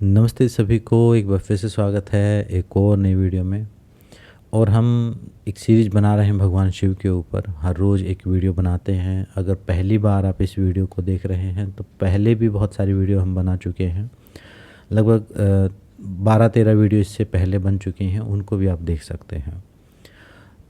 नमस्ते सभी को, एक बार फिर से स्वागत है एक और नई वीडियो में। और हम एक सीरीज़ बना रहे हैं भगवान शिव के ऊपर। हर रोज़ एक वीडियो बनाते हैं। अगर पहली बार आप इस वीडियो को देख रहे हैं तो पहले भी बहुत सारी वीडियो हम बना चुके हैं। लगभग 12-13 वीडियो इससे पहले बन चुकी हैं, उनको भी आप देख सकते हैं।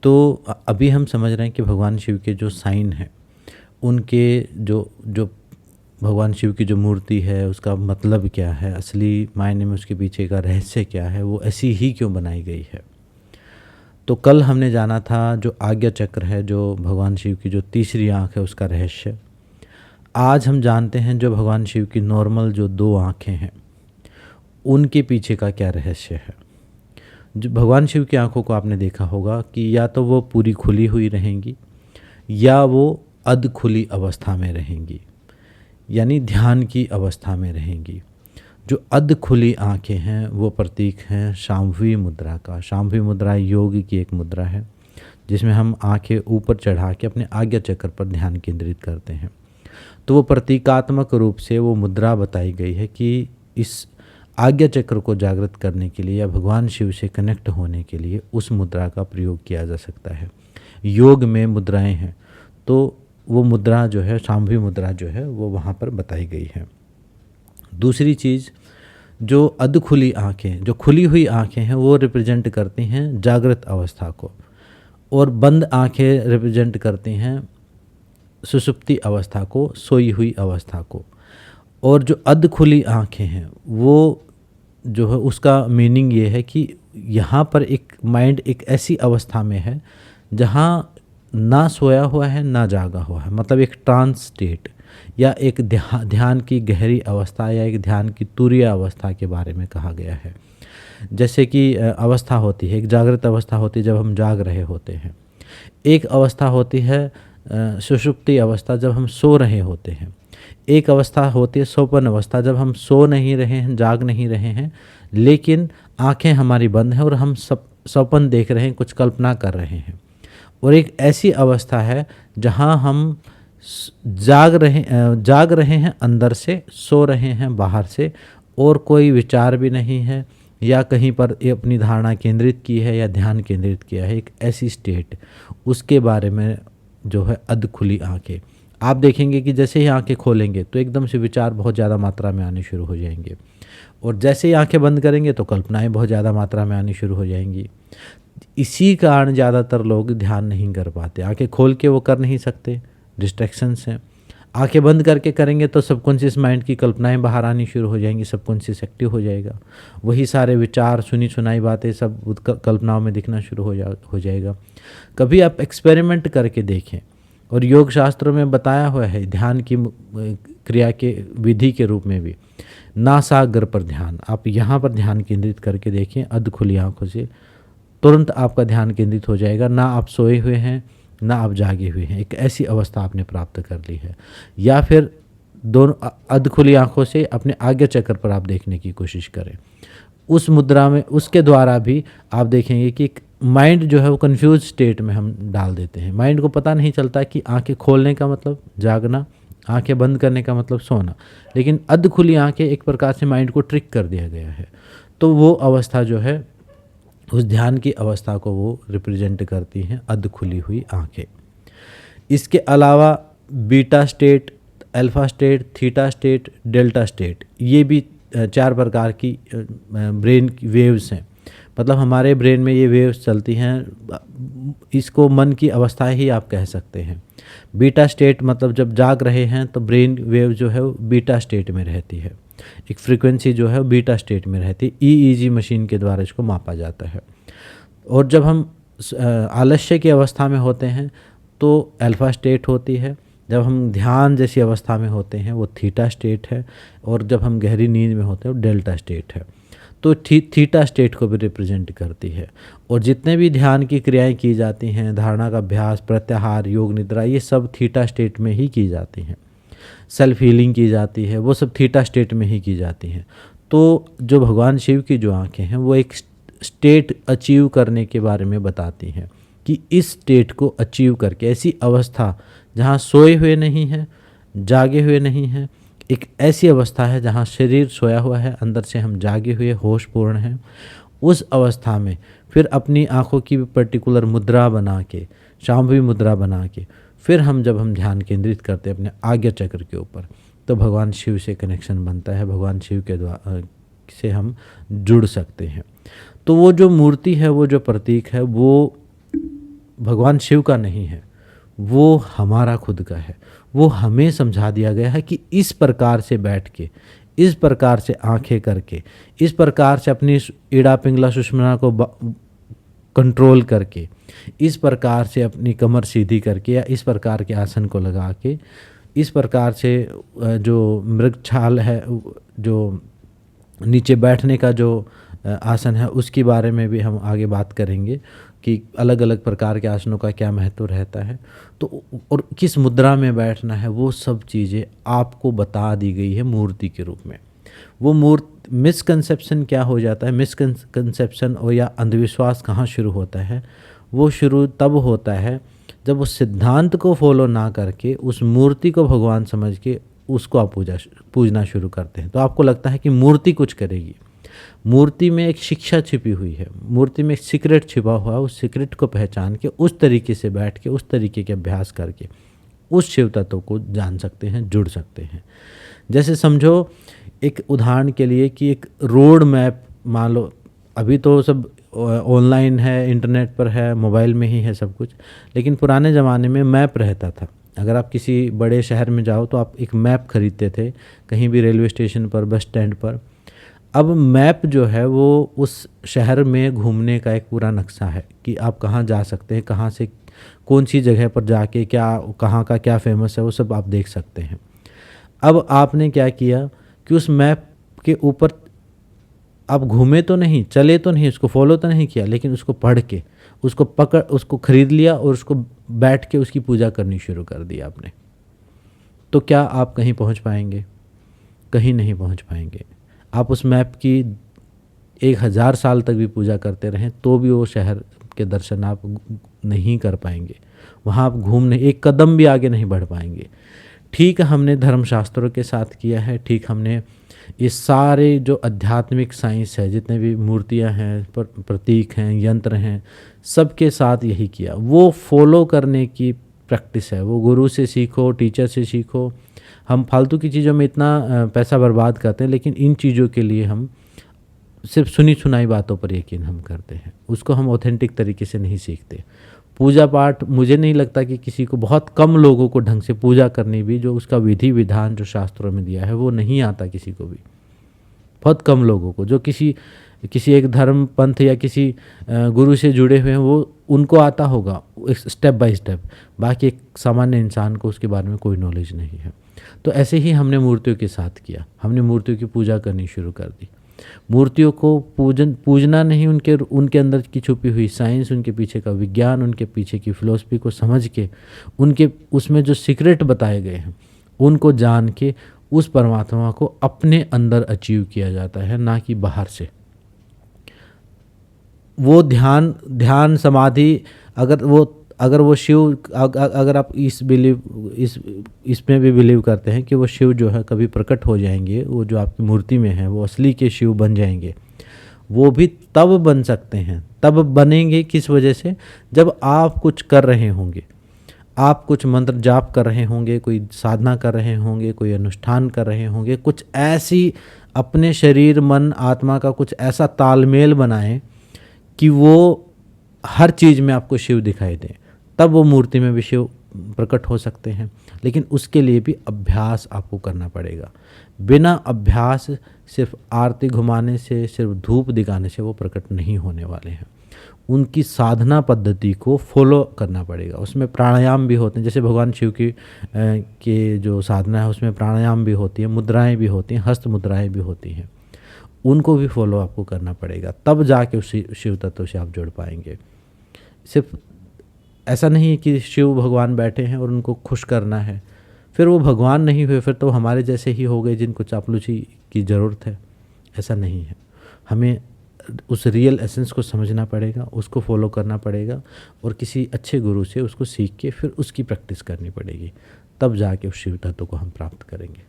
तो अभी हम समझ रहे हैं कि भगवान शिव के जो साइन हैं, उनके जो जो भगवान शिव की जो मूर्ति है उसका मतलब क्या है, असली मायने में उसके पीछे का रहस्य क्या है, वो ऐसी ही क्यों बनाई गई है। तो कल हमने जाना था जो आज्ञा चक्र है, जो भगवान शिव की जो तीसरी आँख है, उसका रहस्य। आज हम जानते हैं जो भगवान शिव की नॉर्मल जो 2 आँखें हैं, उनके पीछे का क्या रहस्य है। जो भगवान शिव की आँखों को आपने देखा होगा कि या तो वो पूरी खुली हुई रहेंगी या वो अध खुली अवस्था में रहेंगी, यानी ध्यान की अवस्था में रहेंगी। जो अध खुली आँखें हैं वो प्रतीक हैं शांभवी मुद्रा का। शांभवी मुद्रा योग की एक मुद्रा है जिसमें हम आँखें ऊपर चढ़ा के अपने आज्ञा चक्र पर ध्यान केंद्रित करते हैं। तो वो प्रतीकात्मक रूप से वो मुद्रा बताई गई है कि इस आज्ञा चक्र को जागृत करने के लिए या भगवान शिव से कनेक्ट होने के लिए उस मुद्रा का प्रयोग किया जा सकता है। योग में मुद्राएं हैं, तो वो मुद्रा जो है, शांभवी मुद्रा जो है, वो वहाँ पर बताई गई है। दूसरी चीज़, जो अध खुली आँखें, जो खुली हुई आँखें हैं, वो रिप्रेजेंट करती हैं जागृत अवस्था को, और बंद आँखें रिप्रेजेंट करती हैं सुषुप्ति अवस्था को, सोई हुई अवस्था को। और जो अध खुली आँखें हैं वो जो है, उसका मीनिंग ये है कि यहाँ पर एक माइंड एक ऐसी अवस्था में है जहाँ ना सोया हुआ है ना जागा हुआ है, मतलब एक ट्रांस स्टेट या एक ध्यान की गहरी अवस्था या एक ध्यान की तुरीय अवस्था के बारे में कहा गया है। जैसे कि अवस्था होती है, एक जागृत अवस्था होती है जब हम जाग रहे होते हैं। एक अवस्था होती है सुषुप्ति अवस्था, जब हम सो रहे होते हैं। एक अवस्था होती है सोपन अवस्था, जब हम सो नहीं रहे हैं, जाग नहीं रहे हैं, लेकिन आँखें हमारी बंद हैं और हम सपन देख रहे हैं, कुछ कल्पना कर रहे हैं। और एक ऐसी अवस्था है जहाँ हम जाग रहे हैं अंदर से, सो रहे हैं बाहर से, और कोई विचार भी नहीं है या कहीं पर अपनी धारणा केंद्रित की है या ध्यान केंद्रित किया है। एक ऐसी स्टेट, उसके बारे में जो है अध खुली आँखें। आप देखेंगे कि जैसे ही आंखें खोलेंगे तो एकदम से विचार बहुत ज़्यादा मात्रा में आने शुरू हो जाएंगे, और जैसे ही आंखें बंद करेंगे तो कल्पनाएं बहुत ज़्यादा मात्रा में आनी शुरू हो जाएंगी। इसी कारण ज़्यादातर लोग ध्यान नहीं कर पाते। आंखें खोल के वो कर नहीं सकते, डिस्ट्रैक्शंस हैं। आंखें बंद करके करेंगे तो सबकॉन्शियस माइंड की कल्पनाएं बाहर आनी शुरू हो जाएंगी, सबकॉन्शियस एक्टिव हो जाएगा। वही सारे विचार, सुनी सुनाई बातें सब कल्पनाओं में दिखना शुरू हो जाएगा। कभी आप एक्सपेरिमेंट करके देखें, और योग शास्त्रों में बताया हुआ है ध्यान की क्रिया के विधि के रूप में भी, नासाग्र पर ध्यान। आप यहाँ पर ध्यान केंद्रित करके देखें अध खुली आँखों से, तुरंत आपका ध्यान केंद्रित हो जाएगा। ना आप सोए हुए हैं ना आप जागे हुए हैं, एक ऐसी अवस्था आपने प्राप्त कर ली है। या फिर दोनों अध खुली आँखों से अपने आज्ञा चक्र पर आप देखने की कोशिश करें। उस मुद्रा में, उसके द्वारा भी आप देखेंगे कि माइंड जो है वो कंफ्यूज स्टेट में हम डाल देते हैं। माइंड को पता नहीं चलता कि आंखें खोलने का मतलब जागना, आंखें बंद करने का मतलब सोना, लेकिन अध खुली आंखें एक प्रकार से माइंड को ट्रिक कर दिया गया है। तो वो अवस्था जो है, उस ध्यान की अवस्था को वो रिप्रेजेंट करती हैं अध खुली हुई आंखें। इसके अलावा beta state, alpha state, theta state, delta state, ये भी 4 प्रकार की ब्रेन की वेव्स हैं। मतलब हमारे ब्रेन में ये वेव्स चलती हैं, इसको मन की अवस्था ही आप कह सकते हैं। बीटा स्टेट मतलब जब जाग रहे हैं तो ब्रेन वेव जो है वो बीटा स्टेट में रहती है, एक फ्रीक्वेंसी जो है वो बीटा स्टेट में रहती है। ईईजी मशीन के द्वारा इसको मापा जाता है। और जब हम आलस्य की अवस्था में होते हैं तो अल्फा स्टेट होती है। जब हम ध्यान जैसी अवस्था में होते हैं वो थीटा स्टेट है, और जब हम गहरी नींद में होते हैं वो डेल्टा स्टेट है। तो थीटा स्टेट को भी रिप्रेजेंट करती है। और जितने भी ध्यान की क्रियाएं की जाती हैं, धारणा का अभ्यास, प्रत्याहार, योग निद्रा, ये सब थीटा स्टेट में ही की जाती हैं। सेल्फ हीलिंग की जाती है, वो सब थीटा स्टेट में ही की जाती हैं। तो जो भगवान शिव की जो आँखें हैं वो एक स्टेट अचीव करने के बारे में बताती हैं कि इस स्टेट को अचीव करके, ऐसी अवस्था जहाँ सोए हुए नहीं हैं, जागे हुए नहीं हैं, एक ऐसी अवस्था है जहाँ शरीर सोया हुआ है, अंदर से हम जागे हुए होशपूर्ण हैं। उस अवस्था में फिर अपनी आँखों की पर्टिकुलर मुद्रा बना के, शांभवी मुद्रा बना के, फिर जब हम ध्यान केंद्रित करते हैं अपने आज्ञा चक्र के ऊपर, तो भगवान शिव से कनेक्शन बनता है, भगवान शिव के द्वारा से हम जुड़ सकते हैं। तो वो जो मूर्ति है, वो जो प्रतीक है, वो भगवान शिव का नहीं है, वो हमारा खुद का है। वो हमें समझा दिया गया है कि इस प्रकार से बैठ के, इस प्रकार से आंखें करके, इस प्रकार से अपनी ईड़ा पिंगला सुषुम्ना को कंट्रोल करके, इस प्रकार से अपनी कमर सीधी करके, या इस प्रकार के आसन को लगा के, इस प्रकार से जो मृग छाल है, जो नीचे बैठने का जो आसन है, उसके बारे में भी हम आगे बात करेंगे कि अलग अलग प्रकार के आसनों का क्या महत्व रहता है, तो और किस मुद्रा में बैठना है, वो सब चीज़ें आपको बता दी गई है मूर्ति के रूप में। वो मिसकंसेप्शन क्या हो जाता है, मिसकंसेप्शन और या अंधविश्वास कहाँ शुरू होता है? वो शुरू तब होता है जब उस सिद्धांत को फॉलो ना करके उस मूर्ति को भगवान समझ के उसको आप पूजना शुरू करते हैं। तो आपको लगता है कि मूर्ति कुछ करेगी। मूर्ति में एक शिक्षा छिपी हुई है, मूर्ति में एक सीक्रेट छिपा हुआ है। उस सीक्रेट को पहचान के उस तरीके से बैठ के, उस तरीके के अभ्यास करके उस शिव तत्व को जान सकते हैं, जुड़ सकते हैं। जैसे समझो एक उदाहरण के लिए कि एक रोड मैप, मान लो अभी तो सब ऑनलाइन है, इंटरनेट पर है, मोबाइल में ही है सब कुछ, लेकिन पुराने ज़माने में मैप रहता था। अगर आप किसी बड़े शहर में जाओ तो आप एक मैप खरीदते थे, कहीं भी रेलवे स्टेशन पर, बस स्टैंड पर। अब मैप जो है वो उस शहर में घूमने का एक पूरा नक्शा है कि आप कहाँ जा सकते हैं, कहाँ से कौन सी जगह पर जाके क्या, कहाँ का क्या फेमस है, वो सब आप देख सकते हैं। अब आपने क्या किया कि उस मैप के ऊपर आप घूमे तो नहीं, चले तो नहीं, उसको फॉलो तो नहीं किया, लेकिन उसको पढ़ के, उसको पकड़, उसको खरीद लिया और उसको बैठ के उसकी पूजा करनी शुरू कर दी आपने। तो क्या आप कहीं पहुंच पाएंगे? कहीं नहीं पहुंच पाएंगे। आप उस मैप की 1000 साल तक भी पूजा करते रहें तो भी वो शहर के दर्शन आप नहीं कर पाएंगे, वहाँ आप घूमने एक कदम भी आगे नहीं बढ़ पाएंगे। ठीक हमने धर्मशास्त्रों के साथ किया है, ठीक हमने ये सारे जो आध्यात्मिक साइंस है, जितने भी मूर्तियाँ हैं, प्रतीक हैं, यंत्र हैं, सबके साथ यही किया। वो फॉलो करने की प्रैक्टिस है, वो गुरु से सीखो, टीचर से सीखो। हम फालतू की चीज़ों में इतना पैसा बर्बाद करते हैं, लेकिन इन चीज़ों के लिए हम सिर्फ सुनी सुनाई बातों पर यकीन हम करते हैं, उसको हम ऑथेंटिक तरीके से नहीं सीखते। पूजा पाठ मुझे नहीं लगता कि किसी को, बहुत कम लोगों को ढंग से पूजा करनी भी, जो उसका विधि विधान जो शास्त्रों में दिया है वो नहीं आता किसी को भी। बहुत कम लोगों को, जो किसी एक धर्म पंथ या किसी गुरु से जुड़े हुए हैं, वो उनको आता होगा स्टेप बाय स्टेप। बाकी एक सामान्य इंसान को उसके बारे में कोई नॉलेज नहीं है। तो ऐसे ही हमने मूर्तियों के साथ किया, हमने मूर्तियों की पूजा करनी शुरू कर दी। मूर्तियों को पूजना नहीं, उनके अंदर की छुपी हुई साइंस, उनके पीछे का विज्ञान, उनके पीछे की फिलॉसफी को समझ के, उनके उसमें जो सीक्रेट बताए गए हैं उनको जान के उस परमात्मा को अपने अंदर अचीव किया जाता है, ना कि बाहर से। वो ध्यान समाधि, अगर वो शिव, अगर आप इसमें भी बिलीव करते हैं कि वो शिव जो है कभी प्रकट हो जाएंगे, वो जो आपकी मूर्ति में है वो असली के शिव बन जाएंगे, वो भी तब बन सकते हैं। तब बनेंगे किस वजह से? जब आप कुछ कर रहे होंगे, आप कुछ मंत्र जाप कर रहे होंगे, कोई साधना कर रहे होंगे, कोई अनुष्ठान कर रहे होंगे, कुछ ऐसी अपने शरीर मन आत्मा का कुछ ऐसा तालमेल बनाएं कि वो हर चीज़ में आपको शिव दिखाई दे, तब वो मूर्ति में भी शिव प्रकट हो सकते हैं। लेकिन उसके लिए भी अभ्यास आपको करना पड़ेगा। बिना अभ्यास, सिर्फ आरती घुमाने से, सिर्फ धूप दिखाने से वो प्रकट नहीं होने वाले हैं। उनकी साधना पद्धति को फॉलो करना पड़ेगा। उसमें प्राणायाम भी होते हैं, जैसे भगवान शिव की जो साधना है उसमें प्राणायाम भी होती है, मुद्राएं भी होती हैं, हस्त मुद्राएं भी होती हैं, उनको भी फॉलो आपको करना पड़ेगा, तब जाके उस शिव तत्व से आप जुड़ पाएंगे। सिर्फ ऐसा नहीं है कि शिव भगवान बैठे हैं और उनको खुश करना है, फिर वो भगवान नहीं हुए, फिर तो हमारे जैसे ही हो गए जिनको चापलूसी की ज़रूरत है। ऐसा नहीं है। हमें उस रियल एसेंस को समझना पड़ेगा, उसको फॉलो करना पड़ेगा और किसी अच्छे गुरु से उसको सीख के फिर उसकी प्रैक्टिस करनी पड़ेगी, तब जाके उस शिव तत्व को हम प्राप्त करेंगे।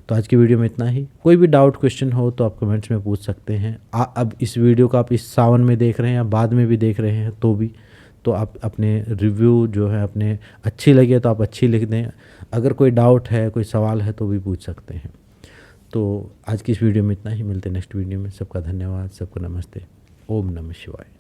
तो आज की वीडियो में इतना ही। कोई भी डाउट क्वेश्चन हो तो आप कमेंट्स में पूछ सकते हैं। अब इस वीडियो को आप इस सावन में देख रहे हैं या बाद में भी देख रहे हैं तो आप अपने रिव्यू जो है अपने अच्छी लगे तो आप अच्छी लिख दें। अगर कोई डाउट है, कोई सवाल है तो भी पूछ सकते हैं। तो आज की इस वीडियो में इतना ही। मिलते हैं नेक्स्ट वीडियो में। सबका धन्यवाद, सबको नमस्ते। ओम नमः शिवाय।